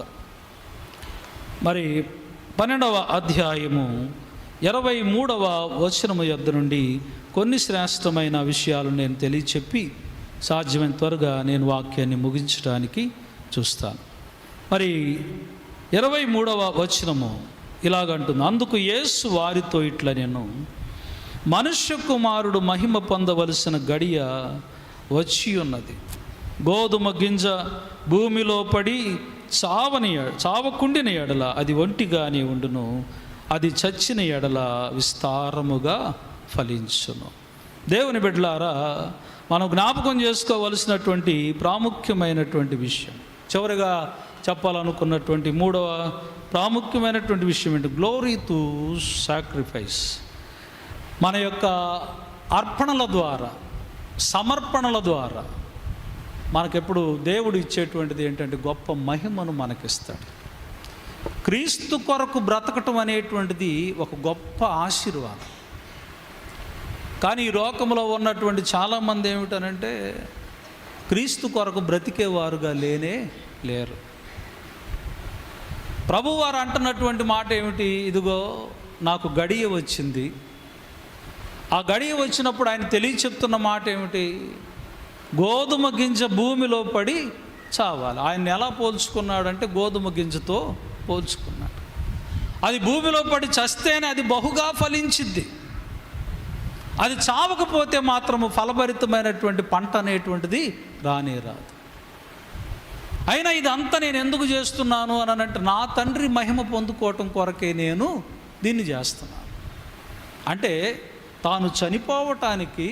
12వ అధ్యాయము 23వ వచనము యొద్ద నుండి కొన్ని శ్రేష్టమైన విషయాలు నేను తెలియచెప్పి సాధ్యమైన త్వరగా నేను వాక్యాన్ని ముగించడానికి చూస్తాను. 23వ వచనము ఇలాగంటుంది, అందుకు యేసు వారితో ఇట్లా, నేను మనుష్య కుమారుడు మహిమ పొందవలసిన గడియ వచ్చి ఉన్నది. గోధుమ గింజ భూమిలో పడి చావకుండిన ఎడల అది ఒంటిగానే ఉండును, అది చచ్చిన ఎడల విస్తారముగా ఫలించును. దేవుని బిడ్డలారా, మనం జ్ఞాపకం చేసుకోవలసినటువంటి ప్రాముఖ్యమైనటువంటి విషయం, చివరిగా చెప్పాలనుకున్నటువంటి 3వ ప్రాముఖ్యమైనటువంటి విషయం ఏంటి? Glory to sacrifice. మన యొక్క అర్పణల ద్వారా, సమర్పణల ద్వారా మనకెప్పుడు దేవుడు ఇచ్చేటువంటిది ఏంటంటే గొప్ప మహిమను మనకిస్తాడు. క్రీస్తు కొరకు బ్రతకటం అనేటువంటిది ఒక గొప్ప ఆశీర్వాదం. కానీ ఈ లోకంలో ఉన్నటువంటి చాలామంది ఏమిటనంటే క్రీస్తు కొరకు బ్రతికేవారుగా లేరు. ప్రభువారు అంటున్నటువంటి మాట ఏమిటి? ఇదిగో నాకు గడియ వచ్చింది. ఆ గడియ వచ్చినప్పుడు ఆయన తెలియచెప్తున్న మాట ఏమిటి? గోధుమ గింజ భూమిలో పడి చావాలి. ఆయన ఎలా పోల్చుకున్నాడంటే గోధుమ గింజతో పోల్చుకున్నాడు. అది భూమిలో పడి చస్తేనే అది బహుగా ఫలించిద్ది. అది చావకపోతే మాత్రము ఫలభరితమైనటువంటి పంట అనేటువంటిది రాదు. అయినా ఇదంతా నేను ఎందుకు చేస్తున్నాను అని అంటే నా తండ్రి మహిమ పొందుకోవటం కొరకే నేను దీన్ని చేస్తున్నాను. అంటే తాను చనిపోవటానికి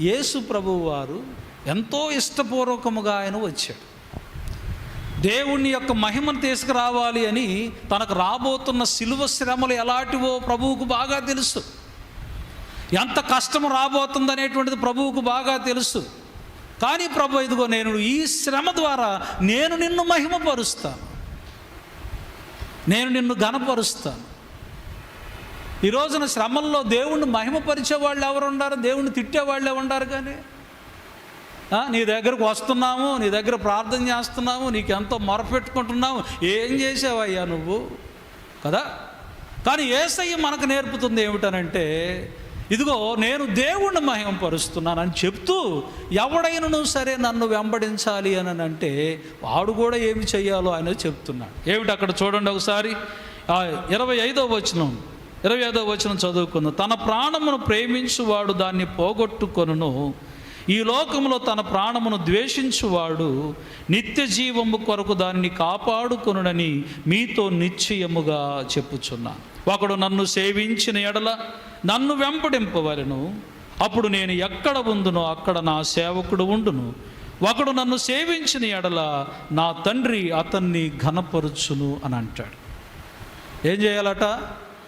యేసు ప్రభువు వారు ఎంతో ఇష్టపూర్వకముగా ఆయన వచ్చాడు. దేవుని యొక్క మహిమను తీసుకురావాలి అని తనకు రాబోతున్న శిలువ శ్రమలు ఎలాంటివో ప్రభువుకు బాగా తెలుసు. ఎంత కష్టం రాబోతుందనేటువంటిది ప్రభువుకు బాగా తెలుసు. కానీ ప్రభు, ఇదిగో నేను ఈ శ్రమ ద్వారా నేను నిన్ను మహిమపరుస్తాను, నేను నిన్ను ఘనపరుస్తాను. ఈ రోజున శ్రమల్లో దేవుణ్ణి మహిమపరిచే వాళ్ళు ఎవరు ఉండారు? దేవుణ్ణి తిట్టేవాళ్ళే ఉండారు. కానీ నీ దగ్గరకు వస్తున్నాము, నీ దగ్గర ప్రార్థన చేస్తున్నాము, నీకు ఎంతో మొరపెట్టుకుంటున్నాము, ఏం చేసావయ్యా నువ్వు కదా. కానీ యేసయ్య మనకు నేర్పుతుంది ఏమిటనంటే, ఇదిగో నేను దేవుణ్ణి మహిమపరుస్తున్నానని చెప్తూ ఎవడైనను సరే నన్ను వెంబడించాలి అని అంటే వాడు కూడా ఏమి చెయ్యాలో ఆయన చెప్తున్నాడు. ఏమిటి అక్కడ చూడండి ఒకసారి. 25వ వచనం చదువుకుందాం. తన ప్రాణమును ప్రేమించువాడు దాన్ని పోగొట్టుకొనును, ఈ లోకములో తన ప్రాణమును ద్వేషించువాడు నిత్య జీవము కొరకు దాన్ని కాపాడుకొనునని మీతో నిశ్చయముగా చెప్పుచున్నాను. ఒకడు నన్ను సేవించిన ఎడల నన్ను వెంబడింపవలెను, అప్పుడు నేను ఎక్కడ ఉందునో అక్కడ నా సేవకుడు ఉండును. ఒకడు నన్ను సేవించిన ఎడల నా తండ్రి అతన్ని ఘనపరుచును అని అంటాడు. ఏం చేయాలట?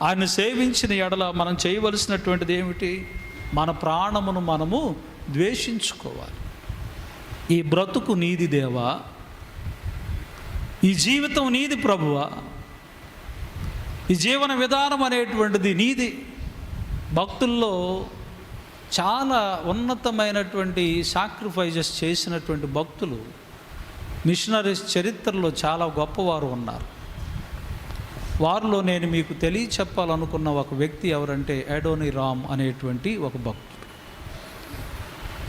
ఆయన సేవించిన ఎడల మనం చేయవలసినటువంటిది ఏమిటి? మన ప్రాణమును మనము ద్వేషించుకోవాలి. ఈ బ్రతుకు నీది దేవా, ఈ జీవితం నీది ప్రభువా, ఈ జీవన విధానం అనేటువంటిది నీది. భక్తుల్లో చాలా ఉన్నతమైనటువంటి సాక్రిఫైజెస్ చేసినటువంటి భక్తులు మిషనరీస్ చరిత్రలో చాలా గొప్పవారు ఉన్నారు. వారిలో నేను మీకు తెలియచెప్పాలనుకున్న ఒక వ్యక్తి ఎవరంటే అడోనీరామ్ అనేటువంటి ఒక భక్తుడు.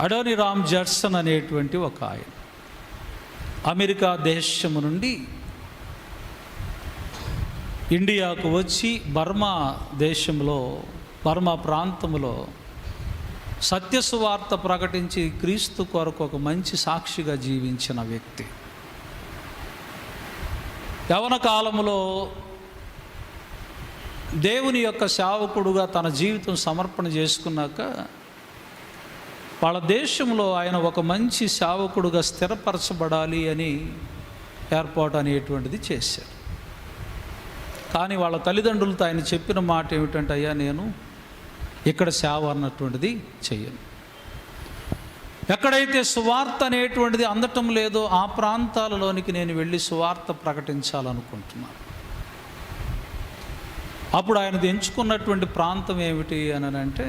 అడోనీరామ్ జడ్సన్ అనేటువంటి ఒక ఆయన అమెరికా దేశము నుండి ఇండియాకు వచ్చి బర్మా దేశంలో, బర్మా ప్రాంతంలో సత్యసువార్త ప్రకటించి క్రీస్తు కొరకు ఒక మంచి సాక్షిగా జీవించిన వ్యక్తి. యవన కాలంలో దేవుని యొక్క సేవకుడుగా తన జీవితం సమర్పణ చేసుకున్నాక వాళ్ళ దేశంలో ఆయన ఒక మంచి సేవకుడుగా స్థిరపరచబడాలి అని ఏర్పాటు అనేటువంటిది చేశారు. కానీ వాళ్ళ తల్లిదండ్రులతో ఆయన చెప్పిన మాట ఏమిటంటే, అయ్యా నేను ఇక్కడ సేవ అన్నటువంటిది చెయ్యను. ఎక్కడైతే సువార్త అనేటువంటిది అందటం లేదో ఆ ప్రాంతాలలోనికి నేను వెళ్ళి సువార్త ప్రకటించాలనుకుంటున్నాను. అప్పుడు ఆయనది ఎంచుకున్నటువంటి ప్రాంతం ఏమిటి అని అంటే,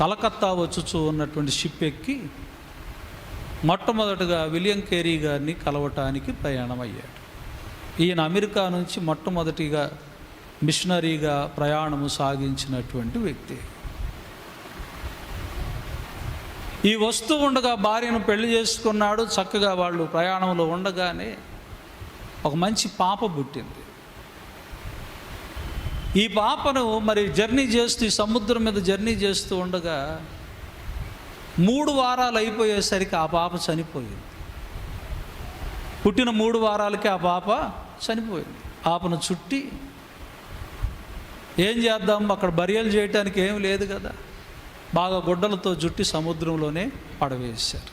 కలకత్తా వచ్చుచూ ఉన్నటువంటి షిప్ ఎక్కి మొట్టమొదటగా విలియం కేరీ గారిని కలవటానికి ప్రయాణమయ్యాడు. ఈయన అమెరికా నుంచి మొట్టమొదటిగా మిషనరీగా ప్రయాణము సాగించినటువంటి వ్యక్తి. ఈ వస్తూ ఉండగా భార్యను పెళ్లి చేసుకున్నాడు. చక్కగా వాళ్ళు ప్రయాణంలో ఉండగానే ఒక మంచి పాప పుట్టింది. ఈ పాపను మరి జర్నీ చేస్తూ, ఈ సముద్రం మీద జర్నీ చేస్తూ ఉండగా 3 వారాలు అయిపోయేసరికి ఆ పాప చనిపోయింది. పుట్టిన 3 వారాలకే ఆ పాప చనిపోయింది. పాపను చుట్టి ఏం చేద్దాం, అక్కడ బరియలు చేయటానికి ఏం లేదు కదా, బాగా గుడ్డలతో జుట్టి సముద్రంలోనే పడవేశారు.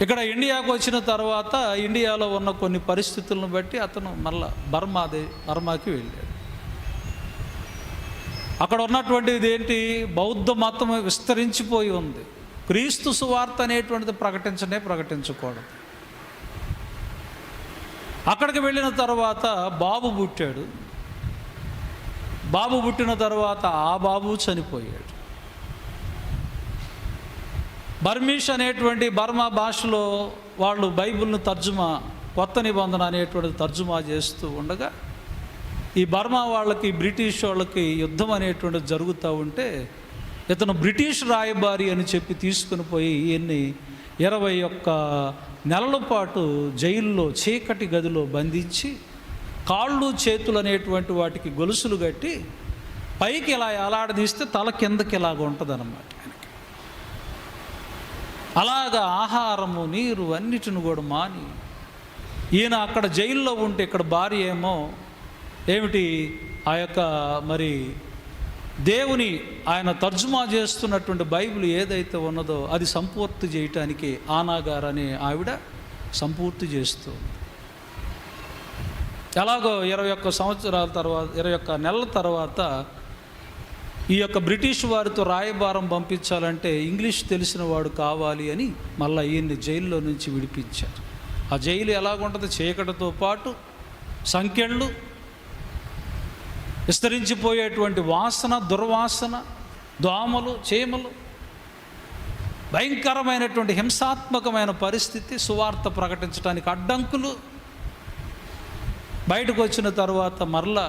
ఇక్కడ ఇండియాకు వచ్చిన తర్వాత ఇండియాలో ఉన్న కొన్ని పరిస్థితులను బట్టి అతను మళ్ళా బర్మాకి వెళ్ళాడు. అక్కడ ఉన్నటువంటిది ఏంటి, బౌద్ధ మతం విస్తరించిపోయి ఉంది. క్రీస్తు సువార్త అనేటువంటిది ప్రకటించకూడదు. అక్కడికి వెళ్ళిన తర్వాత బాబు పుట్టాడు. బాబు పుట్టిన తర్వాత ఆ బాబు చనిపోయాడు. బర్మీష్ అనేటువంటి బర్మా భాషలో వాళ్ళు బైబిల్ను కొత్త నిబంధన అనేటువంటిది తర్జుమా చేస్తూ ఉండగా, ఈ బర్మా వాళ్ళకి బ్రిటిష్ వాళ్ళకి యుద్ధం అనేటువంటిది జరుగుతూ ఉంటే ఇతను బ్రిటిష్ రాయబారి అని చెప్పి తీసుకుని పోయి ఈయన్ని 21 నెలల పాటు జైల్లో చీకటి గదిలో బంధించి కాళ్ళు చేతులు అనేటువంటి వాటికి గొలుసులు కట్టి పైకి ఇలా ఎలాడదీస్తే తల కిందకి ఇలాగ ఉంటుంది అన్నమాట. అలాగా ఆహారము నీరు అన్నిటిని కూడా మాని ఈయన అక్కడ జైల్లో ఉంటే, ఇక్కడ భార్య ఏమో ఏమిటి ఆ యొక్క మరి దేవుని ఆయన తర్జుమా చేస్తున్నటువంటి బైబిల్ ఏదైతే ఉన్నదో అది సంపూర్తి చేయటానికి ఆనాగారు అనే ఆవిడ సంపూర్తి చేస్తూ, ఎలాగో 21 సంవత్సరాల తర్వాత 21 నెలల తర్వాత ఈ యొక్క బ్రిటిష్ వారితో రాయబారం పంపించాలంటే ఇంగ్లీష్ తెలిసిన వాడు కావాలి అని మళ్ళీ ఈయన్ని జైల్లో నుంచి విడిపించారు. ఆ జైలు ఎలాగుంటుంది, చీకటితో పాటు సంకెళ్ళు, విస్తరించిపోయేటువంటి వాసన, దుర్వాసన, దోమలు, చీమలు, భయంకరమైనటువంటి హింసాత్మకమైన పరిస్థితి, సువార్త ప్రకటించడానికి అడ్డంకులు. బయటకు వచ్చిన తర్వాత మరలా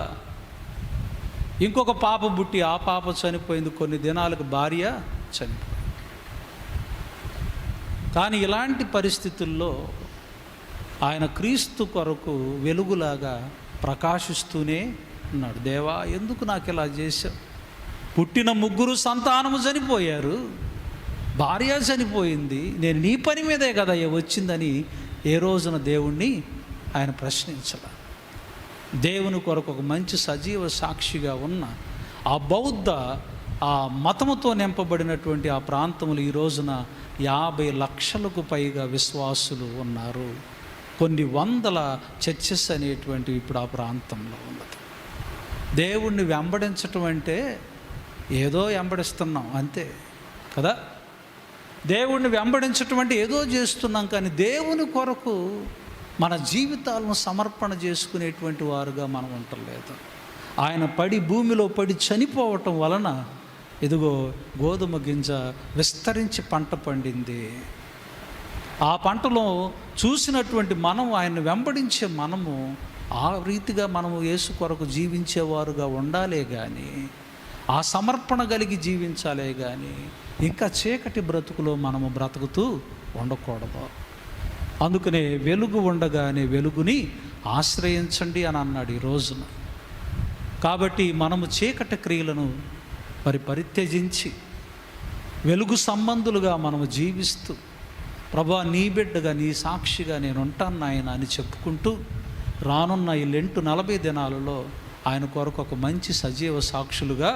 ఇంకొక పాప పుట్టి ఆ పాప చనిపోయింది. కొన్ని దినాలకు భార్య చనిపోయింది. కానీ ఇలాంటి పరిస్థితుల్లో ఆయన క్రీస్తు కొరకు వెలుగులాగా ప్రకాశిస్తూనే ఉన్నాడు. దేవా, ఎందుకు నాకు ఇలా చేశావు? పుట్టిన 3 సంతానము చనిపోయారు, భార్య చనిపోయింది, నేను నీ పని మీదే కదా వచ్చిందని ఏ రోజున దేవుణ్ణి ఆయన ప్రశ్నించాల. దేవుని కొరకు ఒక మంచి సజీవ సాక్షిగా ఉన్న ఆ బౌద్ధ ఆ మతముతో నింపబడినటువంటి ఆ ప్రాంతములు ఈ రోజున 50 లక్షలకు పైగా విశ్వాసులు ఉన్నారు. కొన్ని వందల చర్చెస్ అనేటువంటివి ఇప్పుడు ఆ ప్రాంతంలో ఉన్నది. దేవుణ్ణి వెంబడించటం అంటే ఏదో వెంబడిస్తున్నాం అంతే కదా. దేవుణ్ణి వెంబడించటం అంటే ఏదో చేస్తున్నాం, కానీ దేవుని కొరకు మన జీవితాలను సమర్పణ చేసుకునేటువంటి వారుగా మనం ఉండలేదు. ఆయన భూమిలో పడి చనిపోవటం వలన ఇదిగో గోధుమ గింజ విస్తరించి పంట పండింది. ఆ పంటలో చూసినటువంటి మనం, ఆయన్ని వెంబడించే మనము ఆ రీతిగా మనము యేసు కొరకు జీవించేవారుగా ఉండాలే కానీ, ఆ సమర్పణ కలిగి జీవించాలే కానీ ఇంకా చీకటి బ్రతుకులో మనము బ్రతుకుతూ ఉండకూడదు. అందుకనే వెలుగు ఉండగానే వెలుగుని ఆశ్రయించండి అని అన్నాడు ఈ రోజున. కాబట్టి మనము చీకటి క్రియలను పరిత్యజించి వెలుగు సంబంధులుగా మనము జీవిస్తూ, ప్రభా నీ బిడ్డగా నీ సాక్షిగా నేను ఉంటాను నాయన అని చెప్పుకుంటూ రానున్న ఈ లెంటు 40 దినాలలో ఆయన కొరకు ఒక మంచి సజీవ సాక్షులుగా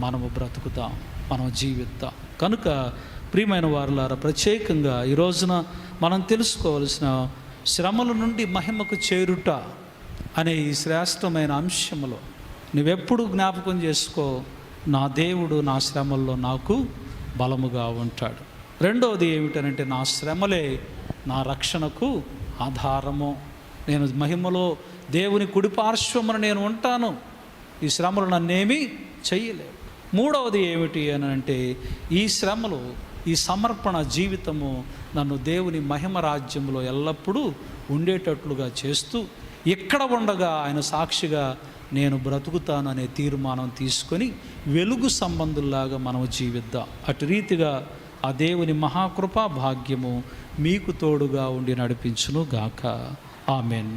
మనము బ్రతుకుతాం, మనం జీవిద్దాం. కనుక ప్రియమైన వారులారా, ప్రత్యేకంగా ఈ రోజున మనం తెలుసుకోవాల్సిన శ్రమల నుండి మహిమకు చేరుట అనే ఈ శ్రేష్టమైన అంశంలో నువ్వెప్పుడు జ్ఞాపకం చేసుకో, నా దేవుడు నా శ్రమల్లో నాకు బలముగా ఉంటాడు. రెండవది ఏమిటనంటే, నా శ్రమలే నా రక్షణకు ఆధారము. నేను మహిమలో దేవుని కుడిపార్శ్వమున నేను ఉంటాను, ఈ శ్రమలు నన్నేమీ చెయ్యలేవు. మూడవది ఏమిటి అని అంటే, ఈ శ్రమలు, ఈ సమర్పణ జీవితము నన్ను దేవుని మహిమ రాజ్యంలో ఎల్లప్పుడూ ఉండేటట్లుగా చేస్తూ, ఇక్కడ ఉండగా ఆయన సాక్షిగా నేను బ్రతుకుతాననే తీర్మానం తీసుకొని వెలుగు సంబంధుల్లాగా మనము జీవిద్దాం. అటు రీతిగా ఆ దేవుని మహాకృపా భాగ్యము మీకు తోడుగా ఉండి నడిపించును గాక. ఆమెన్.